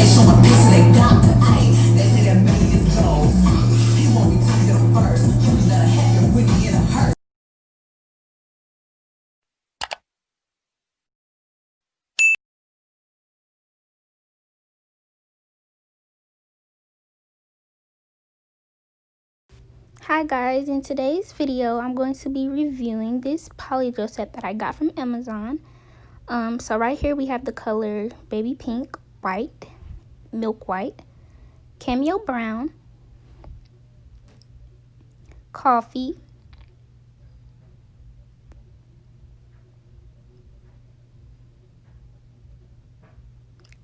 show my bitch to they doctor. Ayy, they say that money is gold. He want me to be the first. You gotta have it really in a hurt. Hi guys, in today's video I'm going to be reviewing this polygel set that I got from Amazon. So right here we have the color baby pink, white, milk white, cameo brown, coffee,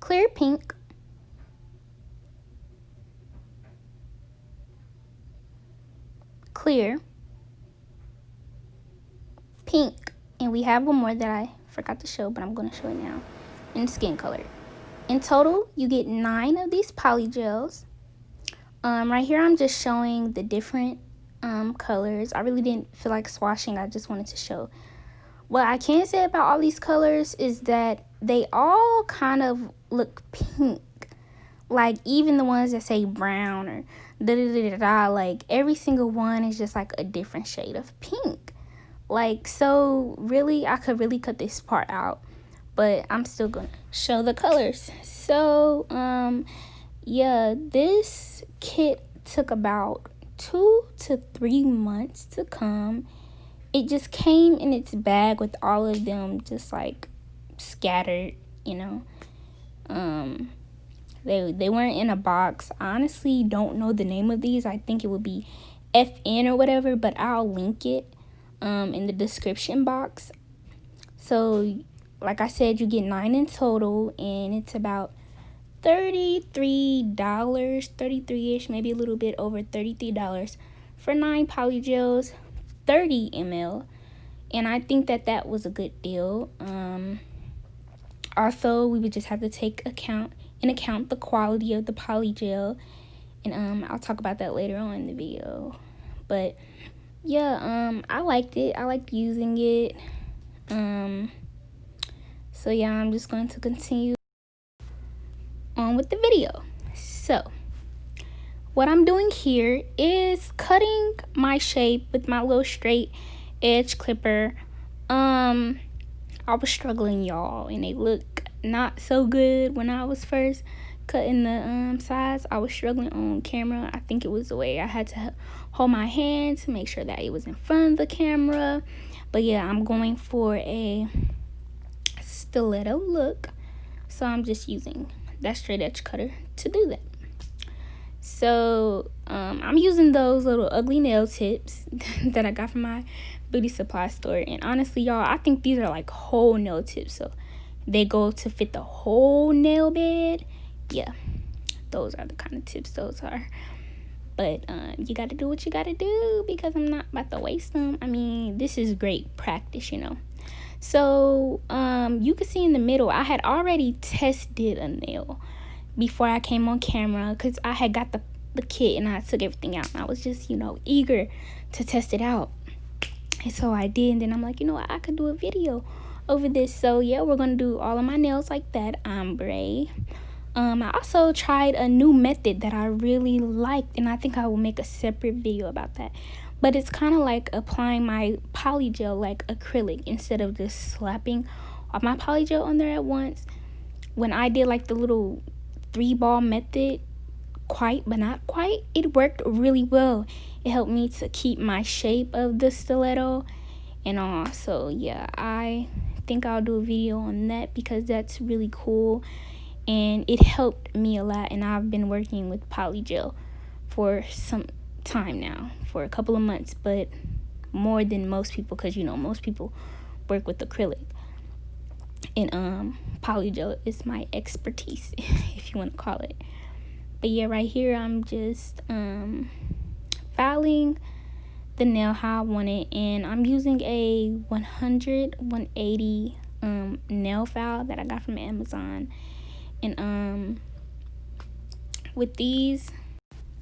clear pink, clear, pink, and we have one more that I forgot to show, but I'm going to show it now, in skin color. In total, you get 9 of these polygels. Right here I'm just showing the different colors. I really didn't feel like swatching. I just wanted to show. What I can say about all these colors is that they all kind of look pink. Like even the ones that say brown or da-da-da-da-da, like every single one is just like a different shade of pink. Like, so really I could really cut this part out, but I'm still gonna show the colors. So yeah, this kit took about 2 to 3 months to come. It just came in its bag with all of them just like scattered, you know. They weren't in a box. I honestly don't know the name of these. I think it would be FN or whatever, but I'll link it in the description box. So like I said, you get 9 in total, and it's about $33, 33ish, maybe a little bit over $33 for 9 polygels, 30 ml, and I think that was a good deal. Also, we would just have to take account the quality of the polygel, and I'll talk about that later on in the video. But yeah, I liked it. I liked using it. So yeah, I'm just going to continue on with the video. So what I'm doing here is cutting my shape with my little straight edge clipper. I was struggling, y'all, and they look not so good when I was first cutting the sides. I was struggling on camera. I think it was the way I had to hold my hand to make sure that it was in front of the camera. But yeah, I'm going for a stiletto look, so I'm just using that straight edge cutter to do that. So I'm using those little ugly nail tips that I got from my beauty supply store, and honestly, y'all, I think these are like whole nail tips, so they go to fit the whole nail bed. Yeah, those are the kind of tips those are. But you gotta do what you gotta do, because I'm not about to waste them. I mean, this is great practice, you know. So you can see in the middle, I had already tested a nail before I came on camera, because I had got the kit and I took everything out, and I was just, you know, eager to test it out. And so I did, and then I'm like, you know what, I could do a video over this. So yeah, we're gonna do all of my nails like that, ombre. I also tried a new method that I really liked, and I think I will make a separate video about that. But it's kind of like applying my polygel like acrylic, instead of just slapping all my polygel on there at once. When I did like the little 3-ball method, quite but not quite, it worked really well. It helped me to keep my shape of the stiletto and all. So yeah, I think I'll do a video on that, because that's really cool and it helped me a lot. And I've been working with polygel for some time now, for a couple of months, but more than most people, because you know, most people work with acrylic, and polygel is my expertise, if you want to call it. But yeah, right here I'm just filing the nail how I want it, and I'm using a 180 nail file that I got from Amazon. And with these,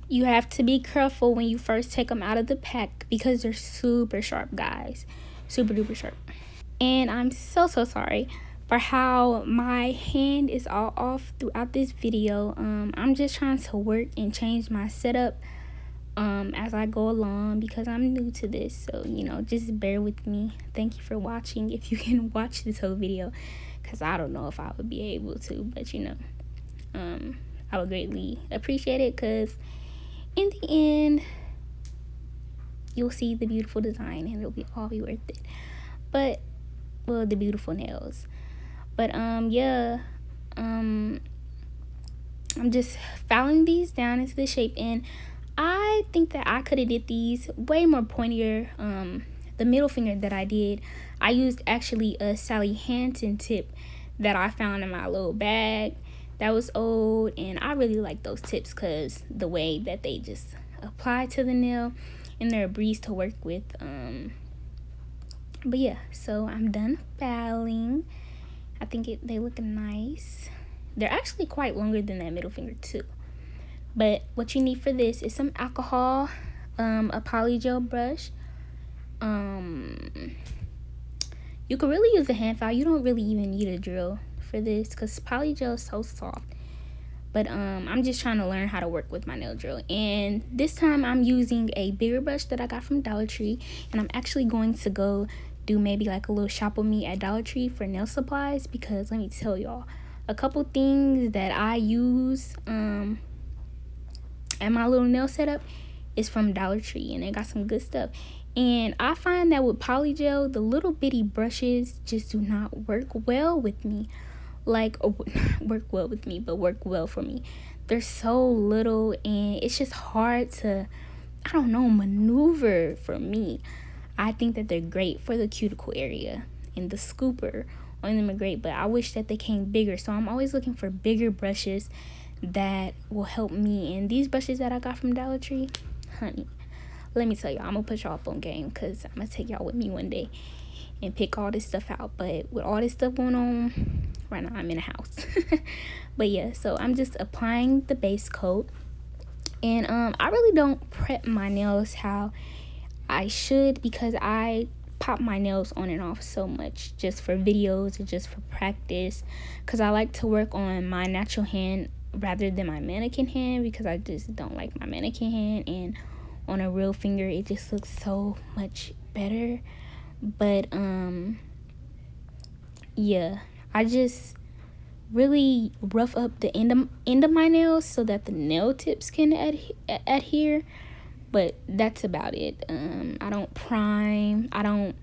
you have to be careful when you first take them out of the pack, because they're super sharp, guys, super duper sharp. And I'm so sorry for how my hand is all off throughout this video. I'm just trying to work and change my setup as I go along because I'm new to this, so just bear with me. Thank you for watching if you can watch this whole video, because I don't know if I would be able to, but I would greatly appreciate it, because in the end you'll see the beautiful design and it'll all be worth it. But well, the beautiful nails. But yeah, I'm just filing these down into the shape, and I think that I could have did these way more pointier. The middle finger that I did, I used actually a Sally Hansen tip that I found in my little bag that was old, and I really like those tips because the way that they just apply to the nail and they're a breeze to work with. But yeah, so I'm done filing. I think they look nice. They're actually quite longer than that middle finger too. But what you need for this is some alcohol, a poly gel brush. You could really use a hand file. You don't really even need a drill for this because poly gel is so soft. But I'm just trying to learn how to work with my nail drill, and this time I'm using a bigger brush that I got from Dollar Tree, and I'm actually going to go do maybe like a little shop with me at Dollar Tree for nail supplies, because let me tell y'all, a couple things that I use at my little nail setup is from Dollar Tree, and they got some good stuff. And I find that with poly gel, the little bitty brushes just do not work well with me. Work well for me. They're so little, and it's just hard to, I don't know, maneuver for me. I think that they're great for the cuticle area, and the scooper on them are great, but I wish that they came bigger. So I'm always looking for bigger brushes that will help me. And these brushes that I got from Dollar Tree, honey, let me tell y'all, I'm gonna put y'all up on game, because I'm gonna take y'all with me one day and pick all this stuff out. But with all this stuff going on right now, I'm in a house. But yeah, so I'm just applying the base coat, and I really don't prep my nails how I should, because I pop my nails on and off so much just for videos or just for practice, because I like to work on my natural hand rather than my mannequin hand, because I just don't like my mannequin hand, and on a real finger it just looks so much better. But yeah, I just really rough up the end of my nails so that the nail tips can adhere, but that's about it. I don't prime, I don't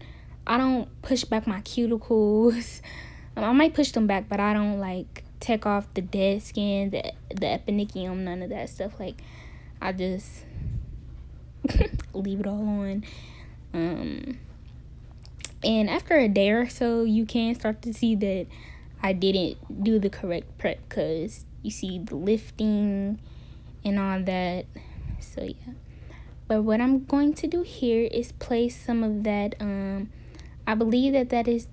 push back my cuticles. I might push them back, but I don't like take off the dead skin, the eponychium, none of that stuff. Like, I just leave it all on. And after a day or so, you can start to see that I didn't do the correct prep, because you see the lifting and all that. So yeah, but what I'm going to do here is place some of that, I believe that is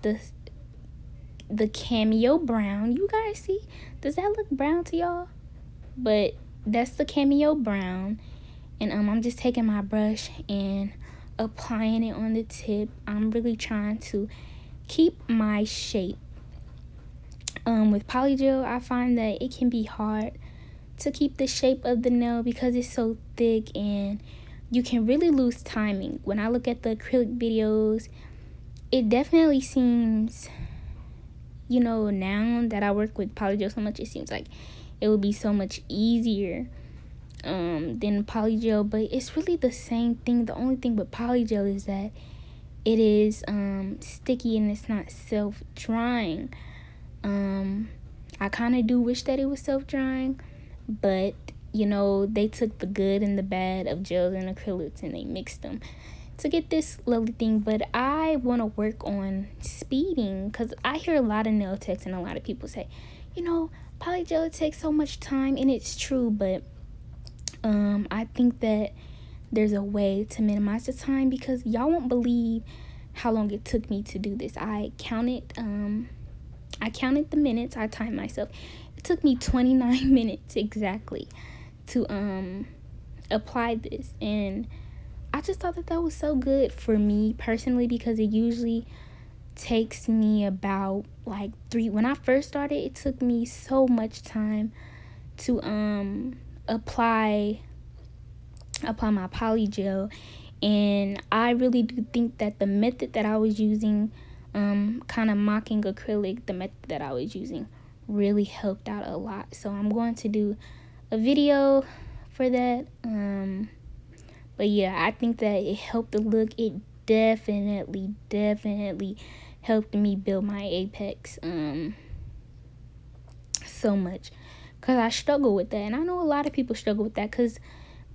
the cameo brown. You guys see, does that look brown to y'all? But that's the cameo brown. And I'm just taking my brush and applying it on the tip. I'm really trying to keep my shape. With poly gel, I find that it can be hard to keep the shape of the nail because it's so thick, and you can really lose timing. When I look at the acrylic videos, it definitely seems, now that I work with poly gel so much, it seems like it would be so much easier than poly gel, but it's really the same thing. The only thing with poly gel is that it is sticky and it's not self-drying. I kind of do wish that it was self-drying, but they took the good and the bad of gels and acrylics and they mixed them to get this lovely thing. But I want to work on speeding, because I hear a lot of nail techs and a lot of people say, poly gel takes so much time, and it's true, but I think that there's a way to minimize the time, because y'all won't believe how long it took me to do this. I counted the minutes. I timed myself. It took me 29 minutes exactly to apply this, and I just thought that was so good for me personally, because it usually takes me about like 3. When I first started, it took me so much time to apply my poly gel, and I really do think that the method that I was using, kind of mocking acrylic, the method that I was using really helped out a lot. So I'm going to do a video for that. But yeah, I think that it helped the look. It definitely helped me build my apex so much, because I struggle with that, and I know a lot of people struggle with that, because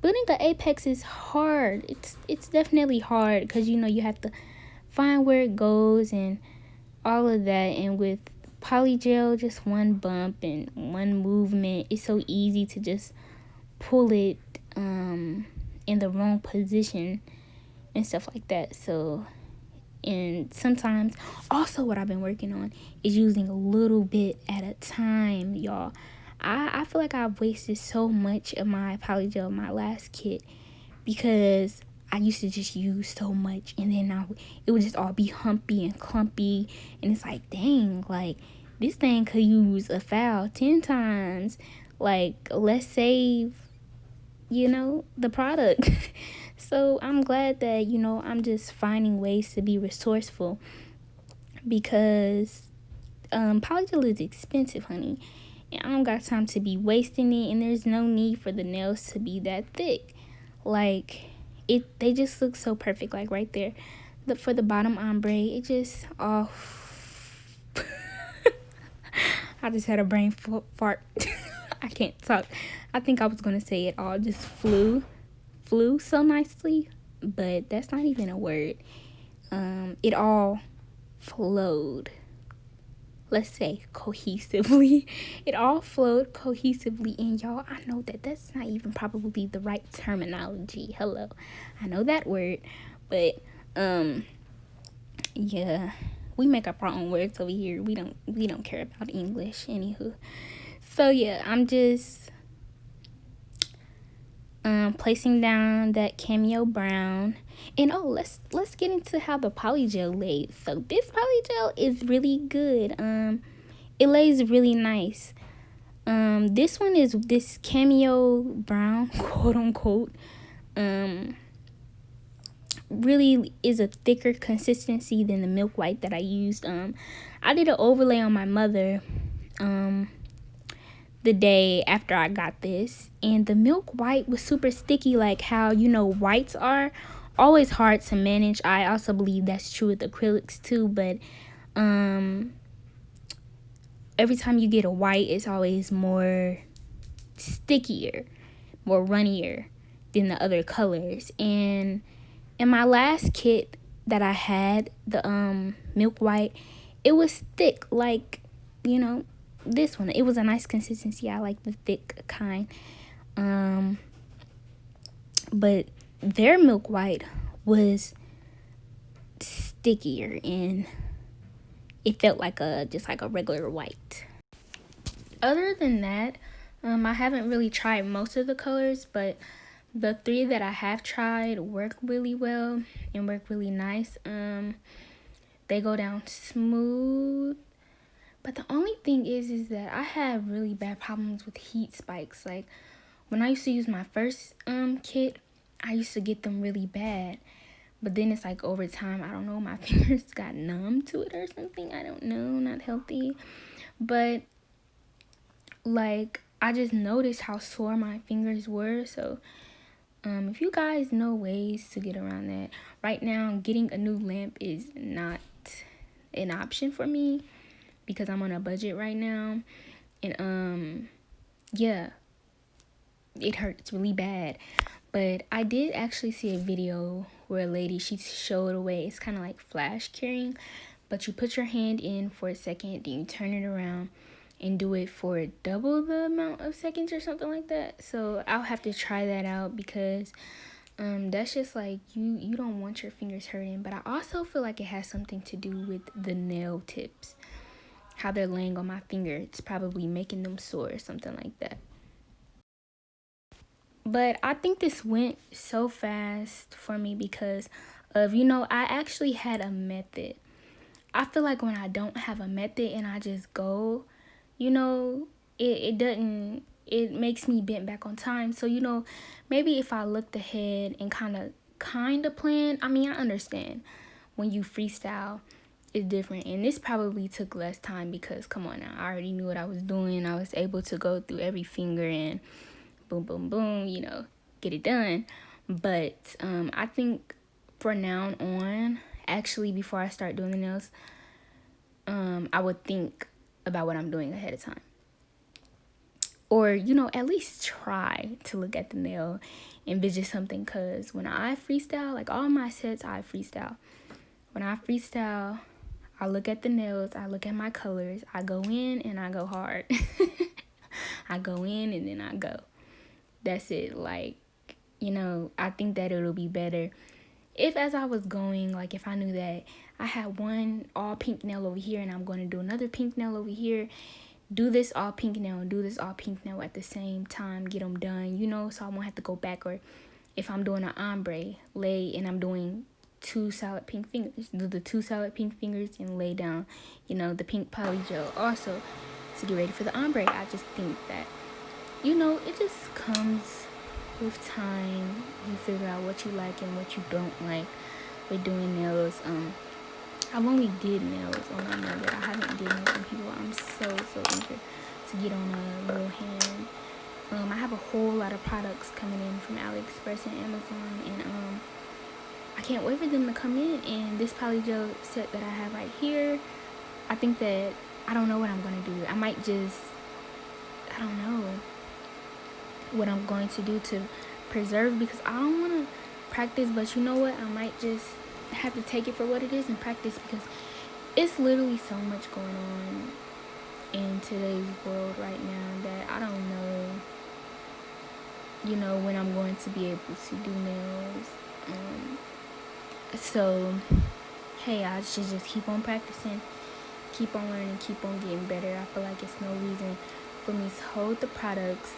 building an apex is hard. It's definitely hard, because you have to find where it goes and all of that. And with polygel, just one bump and one movement, it's so easy to just pull it in the wrong position and stuff like that. So, and sometimes also what I've been working on is using a little bit at a time, y'all. I feel like I've wasted so much of my polygel, my last kit, because I used to just use so much, and then it would just all be humpy and clumpy, and it's like, dang, like this thing could use a foul 10 times. Like, let's save the product. So I'm glad that I'm just finding ways to be resourceful, because polygel is expensive, honey, and I don't got time to be wasting it, and there's no need for the nails to be that thick. Like, they just look so perfect. Like right there, for the bottom ombre, it just I just had a brain fart. I can't talk. I think I was gonna say it all just flew so nicely, but that's not even a word. It all flowed, let's say, cohesively. It all flowed cohesively, and y'all, I know that that's not even probably the right terminology. Hello, I know that word, but yeah, we make up our own words over here. We don't care about English, anywho. So yeah, I'm just placing down that cameo brown, and let's get into how the polygel lays. So this polygel is really good. It lays really nice. This one is this cameo brown, quote unquote, really is a thicker consistency than the milk white that I used. I did an overlay on my mother the day after I got this, and the milk white was super sticky, like how whites are always hard to manage. I also believe that's true with acrylics too, but every time you get a white, it's always more stickier, more runnier than the other colors. And in my last kit that I had, the milk white, it was thick, like this one. It was a nice consistency. I like the thick kind. But their milk white was stickier, and it felt like just like a regular white. Other than that, I haven't really tried most of the colors, but the 3 that I have tried work really well and work really nice. They go down smooth. But the only thing is that I have really bad problems with heat spikes. Like, when I used to use my first kit, I used to get them really bad. But then it's like over time, I don't know, my fingers got numb to it or something. I don't know, not healthy. But like, I just noticed how sore my fingers were. So if you guys know ways to get around that, right now getting a new lamp is not an option for me, because I'm on a budget right now. And yeah, it hurts really bad. But I did actually see a video where a lady, she showed a way. It's kind of like flash carrying, but you put your hand in for a second, then you turn it around and do it for double the amount of seconds or something like that. So I'll have to try that out, because that's just like, you don't want your fingers hurting. But I also feel like it has something to do with the nail tips, how they're laying on my finger. It's probably making them sore or something like that. But I think this went so fast for me because of, I actually had a method. I feel like when I don't have a method and I just go, you know, it makes me bent back on time. So, you know, maybe if I looked ahead and kind of plan, I mean, I understand when you freestyle, it's different. And this probably took less time because, come on now, I already knew what I was doing. I was able to go through every finger and boom, boom, boom, you know, get it done. But I think for now on, actually, before I start doing the nails, I would think about what I'm doing ahead of time. Or, you know, at least try to look at the nail, envision something. Because when I freestyle, like all my sets, I freestyle. When I freestyle, I look at the nails, I look at my colors, I go in and I go hard. I go in and then I go. That's it. Like, you know, I think that it'll be better if, as I was going, like if I knew that I had one all pink nail over here and I'm going to do another pink nail over here, do this all pink nail and do this all pink nail at the same time, get them done, you know, so I won't have to go back. Or if I'm doing an ombre, lay and I'm doing 2 solid pink fingers, do the 2 solid pink fingers and lay down, you know, the pink poly gel also to get ready for the ombre. I just think that, you know, it just comes with time. You figure out what you like and what you don't like with doing nails. I've only did nails on my mother. I haven't did nails on people. I'm so eager to get on a little hand. I have a whole lot of products coming in from AliExpress and Amazon, and I can't wait for them to come in. And this polygel set that I have right here, I think that I don't know what I'm gonna do. I might just, I don't know what I'm going to do to preserve, because I don't want to practice, but you know what, I might just have to take it for what it is and practice, because it's literally so much going on in today's world right now that I don't know, you know, when I'm going to be able to do nails. So hey, I should just keep on practicing, keep on learning, keep on getting better. I feel like it's no reason for me to hold the products.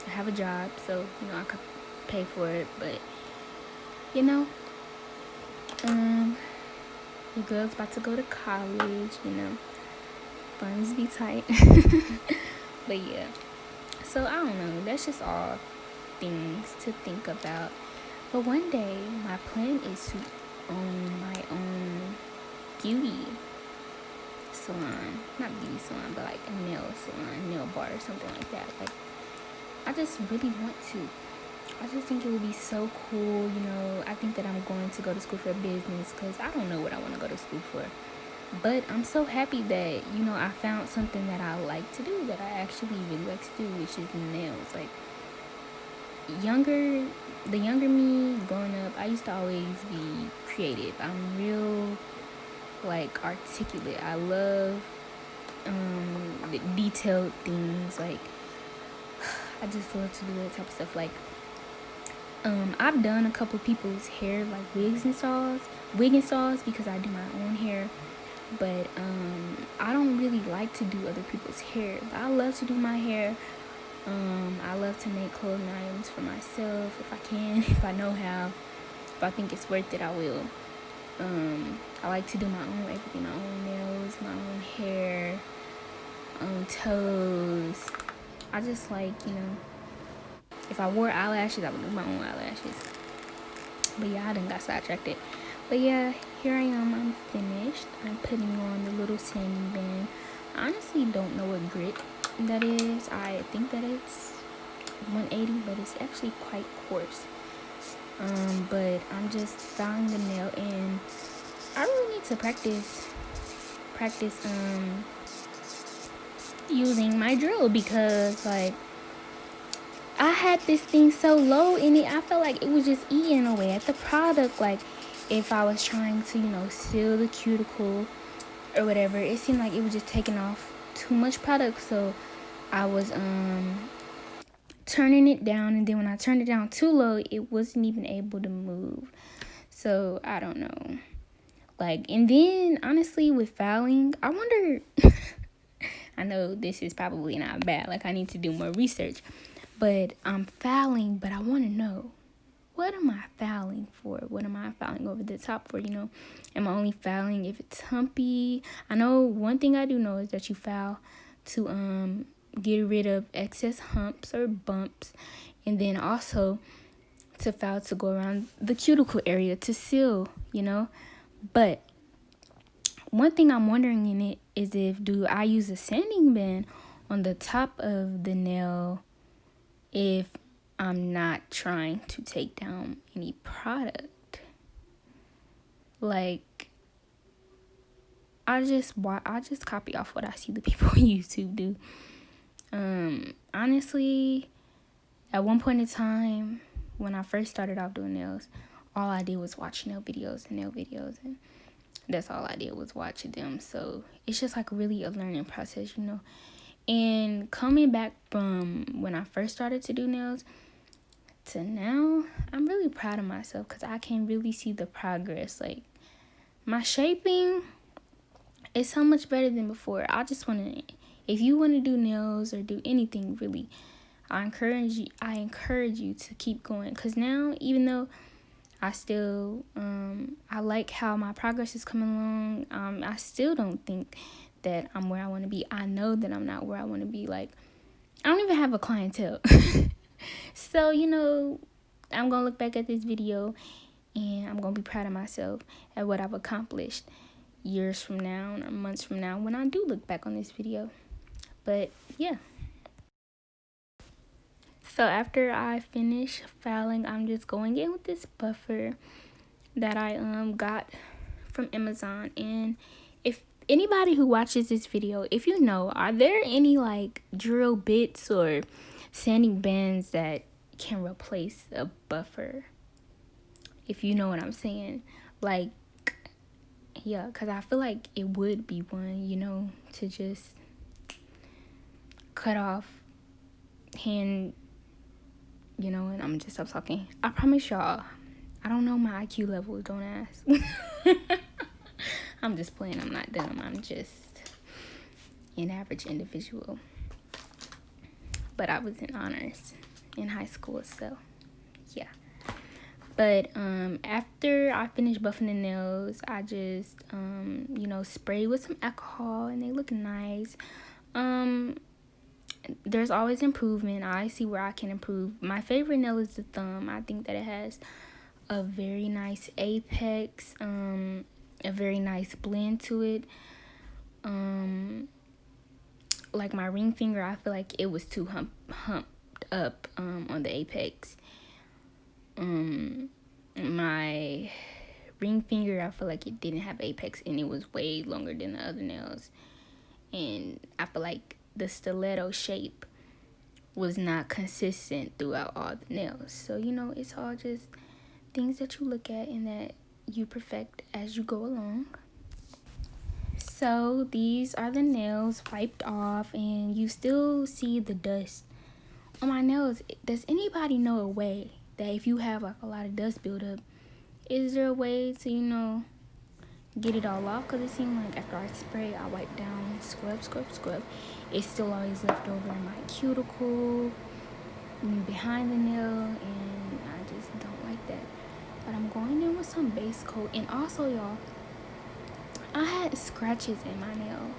I have a job, so you know I could pay for it, but you know, your girl's about to go to college, you know, funds be tight. But yeah, so I don't know, that's just all things to think about. But one day my plan is to own my own beauty salon, not beauty salon, but like a nail salon, nail bar or something like that. Like, I just really want to. I just think it would be so cool, you know. I think that I'm going to go to school for business, because I don't know what I want to go to school for. But I'm so happy that, you know, I found something that I like to do, that I actually really like to do, which is nails. Like, the younger me growing up, I used to always be creative. I'm real, like, articulate. I love the detailed things. Like, I just love to do that type of stuff. Like, I've done a couple people's hair, like wig installs, because I do my own hair. But I don't really like to do other people's hair. But I love to do my hair. I love to make clothing items for myself if I can, if I know how. If I think it's worth it, I will. I like to do my own everything, my own nails, my own hair, toes. I just like, you know, if I wore eyelashes, I would do my own eyelashes. But yeah, I done got sidetracked. But yeah, here I am. I'm finished. I'm putting on the little sanding band. I honestly don't know what grit that is. I think that it's 180, but it's actually quite coarse. But I'm just filing the nail, and I really need to practice using my drill, because like I had this thing so low in it, I felt like it was just eating away at the product. Like, if I was trying to, you know, seal the cuticle or whatever, it seemed like it was just taking off too much product. So I was turning it down, and then when I turned it down too low, it wasn't even able to move. So I don't know. Like, and then honestly with filing, I wonder I know this is probably not bad, like I need to do more research, but I'm filing, but I want to know, what am I fouling for? What am I fouling over the top for? You know, am I only fouling if it's humpy? I know one thing I do know is that you foul to get rid of excess humps or bumps, and then also to foul to go around the cuticle area to seal, you know. But one thing I'm wondering in it is, if do I use a sanding band on the top of the nail if I'm not trying to take down any product? Like, I just copy off what I see the people on YouTube do. Honestly, at one point in time when I first started off doing nails, all I did was watch nail videos, and that's all I did was watch them. So it's just like really a learning process, you know. And coming back from when I first started to do nails to now, I'm really proud of myself because I can really see the progress. Like, my shaping is so much better than before. I just want to, if you want to do nails or do anything really, I encourage you to keep going, because now, even though I still I like how my progress is coming along, I still don't think that I'm where I want to be. I know that I'm not where I want to be. Like, I don't even have a clientele. So, you know, I'm gonna look back at this video and I'm gonna be proud of myself at what I've accomplished years from now or months from now when I do look back on this video. But yeah, so after I finish filing, I'm just going in with this buffer that I got from Amazon. And if anybody who watches this video, if you know, are there any like drill bits or sanding bands that can replace a buffer? If you know what I'm saying. Like, yeah, because I feel like it would be one, you know, to just cut off hand, you know. And I'm just stop talking. I promise y'all, I don't know my IQ level, don't ask. I'm just playing, I'm not dumb, I'm just an average individual. But I was in honors in high school, so yeah. But after I finished buffing the nails, I just you know, spray with some alcohol and they look nice. There's always improvement. I see where I can improve. My favorite nail is the thumb. I think that it has a very nice apex, a very nice blend to it. Like my ring finger, I feel like it was too humped up on the apex. My ring finger, I feel like it didn't have apex and it was way longer than the other nails. And I feel like the stiletto shape was not consistent throughout all the nails. So, you know, it's all just things that you look at and that you perfect as you go along. So these are the nails wiped off, and you still see the dust on my nails. Does anybody know a way that if you have like a lot of dust buildup, is there a way to, you know, get it all off? Because it seemed like after I spray, I wipe down, scrub, it's still always left over in my cuticle, behind the nail, and I just don't like that. But I'm going in with some base coat. And also, y'all, I had scratches in my nail.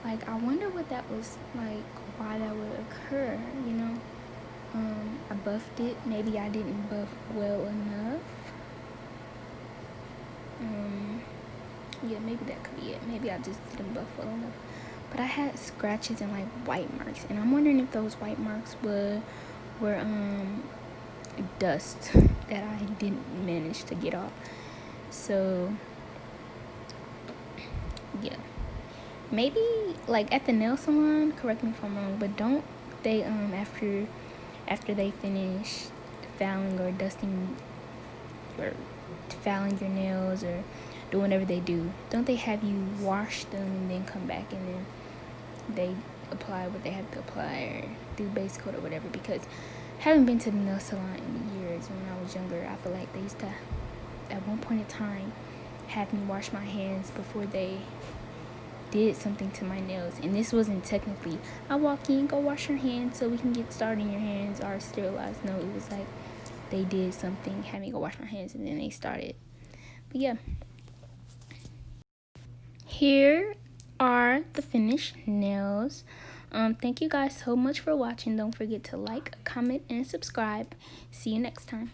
Like, I wonder what that was like, why that would occur, you know. I buffed it. Maybe I didn't buff well enough. Yeah, maybe that could be it. Maybe I just didn't buff well enough. But I had scratches and like white marks, and I'm wondering if those white marks were dust that I didn't manage to get off. So yeah, maybe like at the nail salon, correct me if I'm wrong, but don't they after they finish filing or dusting or filing your nails or do whatever they do, don't they have you wash them and then come back and then they apply what they have to apply or do base coat or whatever? Because I haven't been to the nail salon in years. When I was younger, I feel like they used to at one point in time have me wash my hands before they did something to my nails. And this wasn't technically, I walk in, go wash your hands so we can get started, and your hands are sterilized. No, it was like they did something, had me go wash my hands, and then they started. But yeah, here are the finished nails. Thank you guys so much for watching. Don't forget to like, comment, and subscribe. See you next time.